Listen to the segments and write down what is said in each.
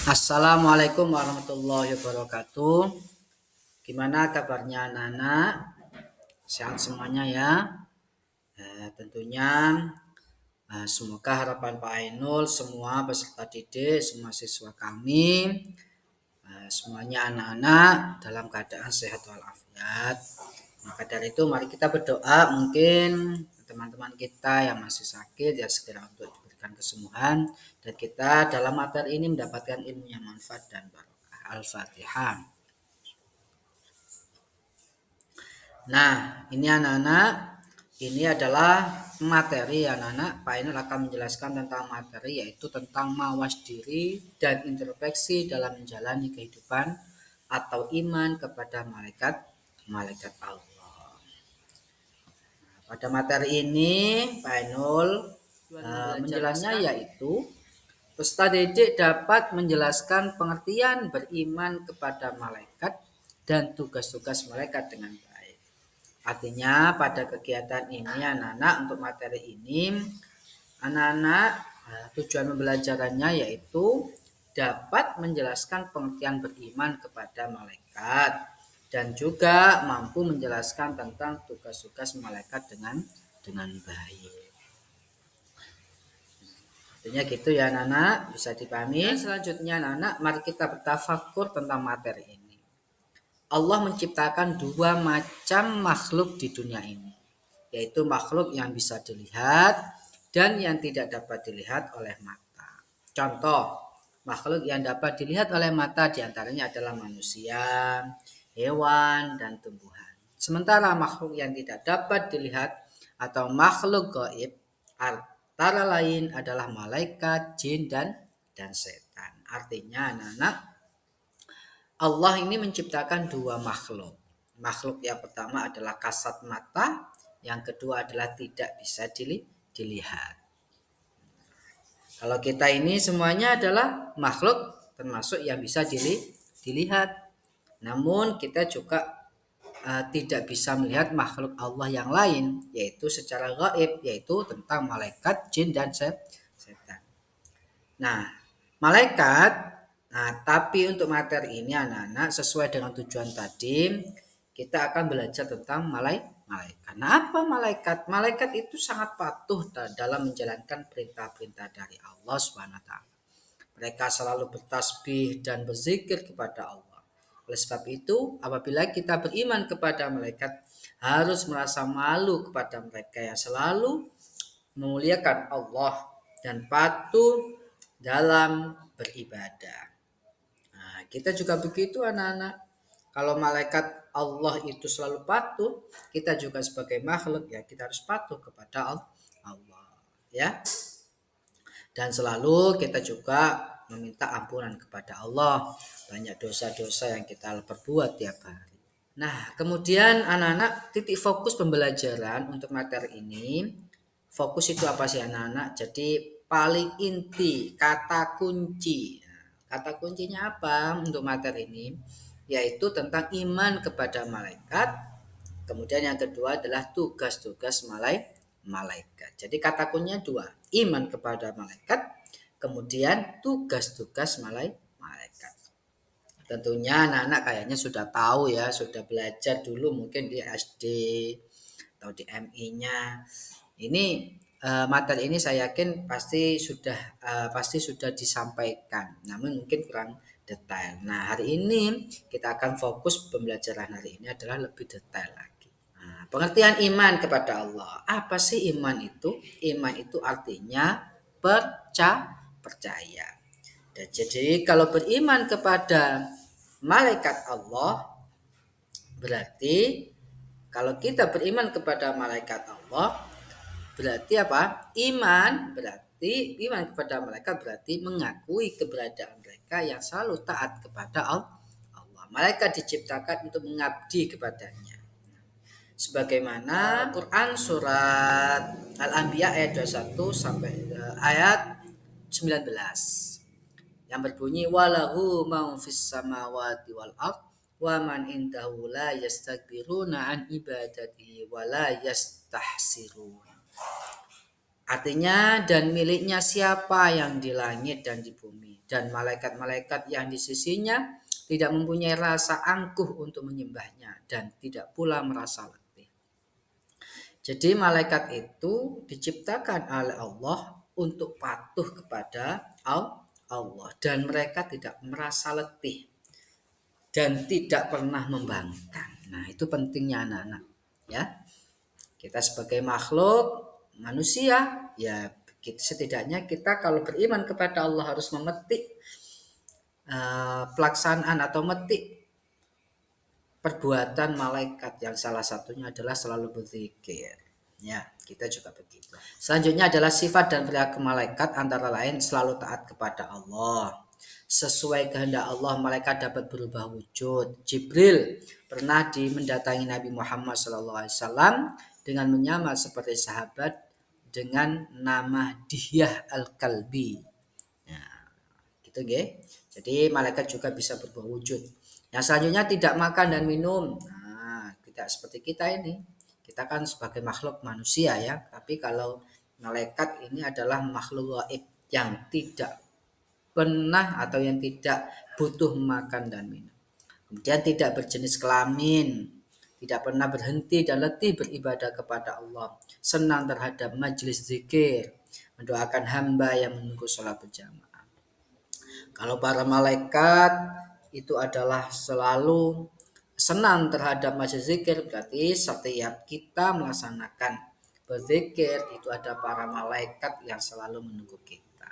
Assalamualaikum warahmatullahi wabarakatuh. Gimana kabarnya anak-anak? Sehat semuanya ya. Tentunya semoga harapan Pak Ainul, semua peserta didik, semua siswa kami, semuanya anak-anak dalam keadaan sehat walafiat. Maka dari itu mari kita berdoa, mungkin teman-teman kita yang masih sakit ya segera untuk diberikan kesembuhan, dan kita dalam materi ini mendapatkan ilmu yang manfaat dan barokah. Al-Fatihah. Nah, ini anak-anak, ini adalah materi anak-anak. Pak Ainul akan menjelaskan tentang materi, yaitu tentang mawas diri dan introspeksi dalam menjalani kehidupan atau iman kepada malaikat Allah. Pada materi ini Pak Ainul menjelaskannya yaitu peserta didik dapat menjelaskan pengertian beriman kepada malaikat dan tugas-tugas malaikat dengan baik. Artinya pada kegiatan ini anak-anak, untuk materi ini anak-anak tujuan pembelajarannya yaitu dapat menjelaskan pengertian beriman kepada malaikat dan juga mampu menjelaskan tentang tugas-tugas malaikat dengan baik. Artinya gitu ya anak-anak, bisa dipahami. Dan selanjutnya anak-anak, mari kita bertafakur tentang materi ini. Allah menciptakan dua macam makhluk di dunia ini, yaitu makhluk yang bisa dilihat dan yang tidak dapat dilihat oleh mata. Contoh, makhluk yang dapat dilihat oleh mata diantaranya adalah manusia, hewan, dan tumbuhan. Sementara makhluk yang tidak dapat dilihat atau makhluk gaib antara lain adalah malaikat, jin, dan setan. Artinya anak-anak, Allah ini menciptakan dua makhluk. Makhluk yang pertama adalah kasat mata, yang kedua adalah tidak bisa dilihat. Kalau kita ini semuanya adalah makhluk termasuk yang bisa dilihat. Namun kita juga tidak bisa melihat makhluk Allah yang lain, yaitu secara gaib, yaitu tentang malaikat, jin, dan setan. Nah, malaikat, tapi untuk materi ini anak-anak sesuai dengan tujuan tadi, kita akan belajar tentang malaikat. Nah, apa malaikat? Malaikat itu sangat patuh dalam menjalankan perintah-perintah dari Allah SWT. Mereka selalu bertasbih dan berzikir kepada Allah. Oleh sebab itu, apabila kita beriman kepada malaikat, harus merasa malu kepada mereka yang selalu memuliakan Allah dan patuh dalam beribadah. Nah, kita juga begitu anak-anak. Kalau malaikat Allah itu selalu patuh, kita juga sebagai makhluk ya kita harus patuh kepada Allah, ya. Dan selalu kita juga meminta ampunan kepada Allah, banyak dosa-dosa yang kita perbuat tiap hari. Nah, kemudian anak-anak, titik fokus pembelajaran untuk materi ini, fokus itu apa sih anak-anak? Jadi paling inti, kata kunci. Nah, kata kuncinya apa untuk materi ini? Yaitu tentang iman kepada malaikat. Kemudian yang kedua adalah tugas-tugas malaikat. Jadi kata kuncinya dua, iman kepada malaikat, kemudian tugas-tugas malaikat. Tentunya anak-anak kayaknya sudah tahu ya, sudah belajar dulu mungkin di SD atau di MI-nya. Ini materi ini saya yakin pasti sudah disampaikan, namun mungkin kurang detail. Nah, hari ini kita akan fokus pembelajaran hari ini adalah lebih detail lagi. Nah, pengertian iman kepada Allah. Apa sih iman itu? Iman itu artinya percaya. Dan jadi kalau beriman kepada malaikat Allah, berarti kalau kita beriman kepada malaikat Allah, berarti apa? Iman kepada malaikat berarti mengakui keberadaan mereka yang selalu taat kepada Allah. Malaikat diciptakan untuk mengabdi kepadanya. Sebagaimana Quran surat Al-Anbiya ayat 21 sampai ayat 19 yang berbunyi walahu man fis samawati wal ard wa man indahu la yastakbiruna an ibadatihi wa la yastahsirun. Artinya, dan miliknya siapa yang di langit dan di bumi, dan malaikat-malaikat yang di sisinya tidak mempunyai rasa angkuh untuk menyembahnya dan tidak pula merasa letih. Jadi malaikat itu diciptakan oleh Allah untuk patuh kepada Allah dan mereka tidak merasa letih dan tidak pernah membangkang. Nah, itu pentingnya anak-anak, ya. Kita sebagai makhluk manusia, ya setidaknya kita kalau beriman kepada Allah harus memetik pelaksanaan atau metik perbuatan malaikat yang salah satunya adalah selalu berzikir. Ya, kita juga begitu. Selanjutnya adalah sifat dan perilaku malaikat antara lain selalu taat kepada Allah. Sesuai kehendak Allah, malaikat dapat berubah wujud. Jibril pernah mendatangi Nabi Muhammad SAW dengan menyamar seperti sahabat dengan nama Dihyah Al-Kalbi. Nah, gitu ya. Jadi malaikat juga bisa berubah wujud. Yang selanjutnya tidak makan dan minum. Nah, tidak seperti kita ini. Kita kan sebagai makhluk manusia ya. Tapi kalau malaikat ini adalah makhluk gaib yang tidak pernah atau yang tidak butuh makan dan minum. Kemudian tidak berjenis kelamin. Tidak pernah berhenti dan letih beribadah kepada Allah. Senang terhadap majelis zikir. Mendoakan hamba yang menunggu sholat berjamaah. Kalau para malaikat itu adalah selalu senang terhadap majelis zikir, berarti setiap kita melaksanakan berzikir itu ada para malaikat yang selalu menunggu kita.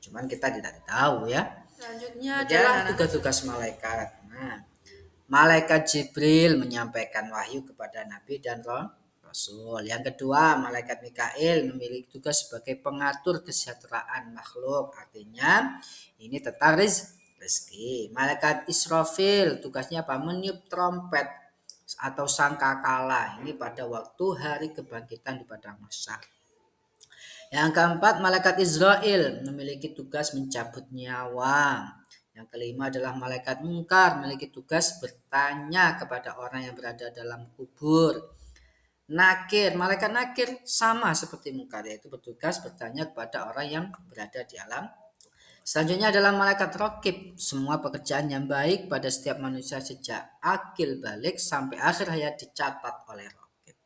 Cuman kita tidak tahu ya. Selanjutnya adalah tugas-tugas malaikat. Nah, malaikat Jibril menyampaikan wahyu kepada Nabi dan Rasul. Yang kedua, malaikat Mikail memiliki tugas sebagai pengatur kesejahteraan makhluk. Artinya ini tentang rezeki. Malaikat Israfil tugasnya apa? Meniup trompet atau sangkakala. Ini pada waktu hari kebangkitan di padang mahsyar. Yang keempat, malaikat Israel memiliki tugas mencabut nyawa. Yang kelima adalah malaikat Munkar memiliki tugas bertanya kepada orang yang berada dalam kubur. Nakir, malaikat nakir sama seperti Munkar, yaitu bertugas bertanya kepada orang yang berada di alam. Selanjutnya adalah malaikat Raqib, semua pekerjaan yang baik pada setiap manusia sejak akil balik sampai akhir hayat dicatat oleh Raqib.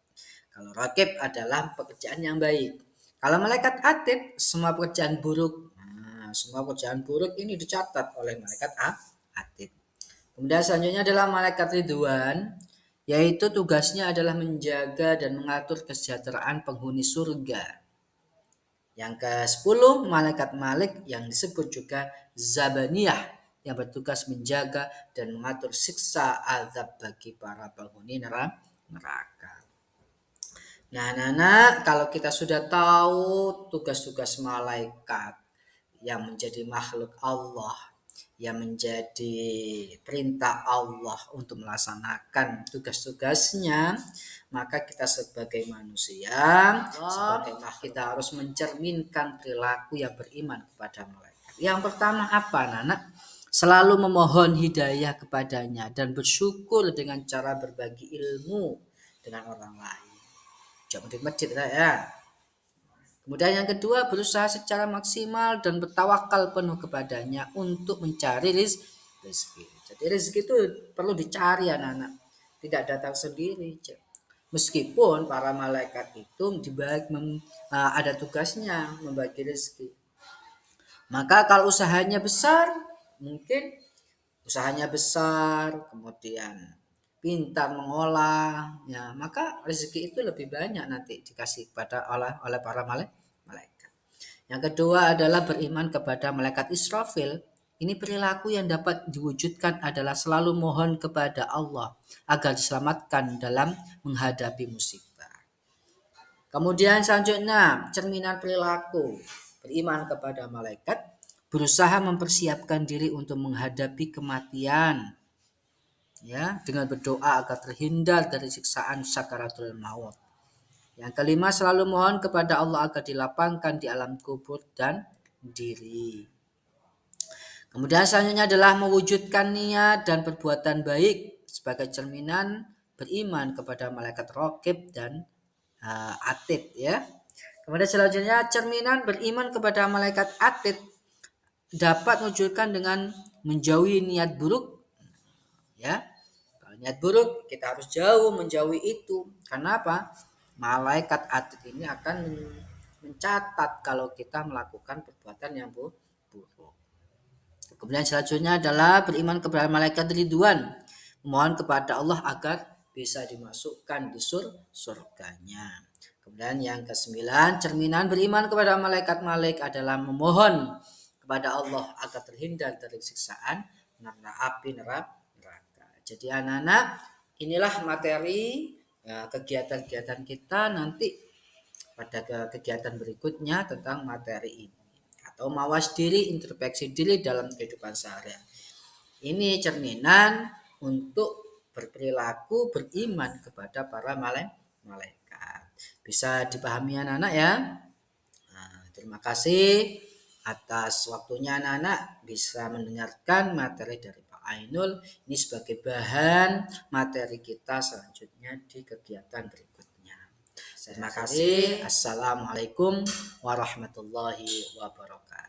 Kalau Raqib adalah pekerjaan yang baik. Kalau malaikat Atid, semua pekerjaan buruk. Nah, semua pekerjaan buruk ini dicatat oleh malaikat Atid. Kemudian selanjutnya adalah malaikat Ridwan, yaitu tugasnya adalah menjaga dan mengatur kesejahteraan penghuni surga. Yang ke-10, malaikat Malik yang disebut juga Zabaniyah, yang bertugas menjaga dan mengatur siksa azab bagi para penghuni neraka. Nah, anak-anak, kalau kita sudah tahu tugas-tugas malaikat yang menjadi makhluk Allah, yang menjadi perintah Allah untuk melaksanakan tugas-tugasnya, maka kita sebagai manusia, sebagai makhluk, kita harus mencerminkan perilaku yang beriman kepada malaikat. Yang pertama apa, anak-anak? Selalu memohon hidayah kepadanya dan bersyukur dengan cara berbagi ilmu dengan orang lain. Jangan di masjid ya. Kemudian yang kedua, berusaha secara maksimal dan bertawakal penuh kepadanya untuk mencari rezeki. Jadi rezeki itu perlu dicari anak-anak, tidak datang sendiri. Meskipun para malaikat itu ada tugasnya membagi rezeki. Maka kalau usahanya besar, mungkin usahanya besar, kemudian pintar mengolah, ya maka rezeki itu lebih banyak nanti dikasih kepada oleh para malaikat. Yang kedua adalah beriman kepada malaikat Israfil. Ini perilaku yang dapat diwujudkan adalah selalu mohon kepada Allah agar diselamatkan dalam menghadapi musibah. Kemudian selanjutnya cerminan perilaku beriman kepada malaikat, berusaha mempersiapkan diri untuk menghadapi kematian, ya, dengan berdoa agar terhindar dari siksaan sakaratul maut. Yang kelima, selalu mohon kepada Allah agar dilapangkan di alam kubur dan diri. Kemudian selanjutnya adalah mewujudkan niat dan perbuatan baik sebagai cerminan beriman kepada malaikat Raqib dan Atid, ya. Kemudian selanjutnya cerminan beriman kepada malaikat Atid dapat mewujudkan dengan menjauhi niat buruk, ya. Kalau niat buruk kita harus menjauhi itu. Karena apa? Malaikat atid ini akan mencatat kalau kita melakukan perbuatan yang buruk. Kemudian selanjutnya adalah beriman kepada malaikat Ridwan, memohon kepada Allah agar bisa dimasukkan di surganya. Kemudian yang kesembilan, cerminan beriman kepada malaikat-malaikat adalah memohon kepada Allah agar terhindar dari siksaan api neraka. Jadi anak-anak, inilah materi kegiatan-kegiatan kita nanti pada kegiatan berikutnya tentang materi ini, atau mawas diri, introspeksi diri dalam kehidupan sehari-hari. Ini cerminan untuk berperilaku beriman kepada para malaikat. Bisa dipahami anak-anak ya? Nah, terima kasih atas waktunya anak-anak bisa mendengarkan materi dari Pak Ainul. Ini sebagai bahan materi kita selanjutnya di kegiatan berikutnya. Terima kasih. Assalamualaikum warahmatullahi wabarakatuh.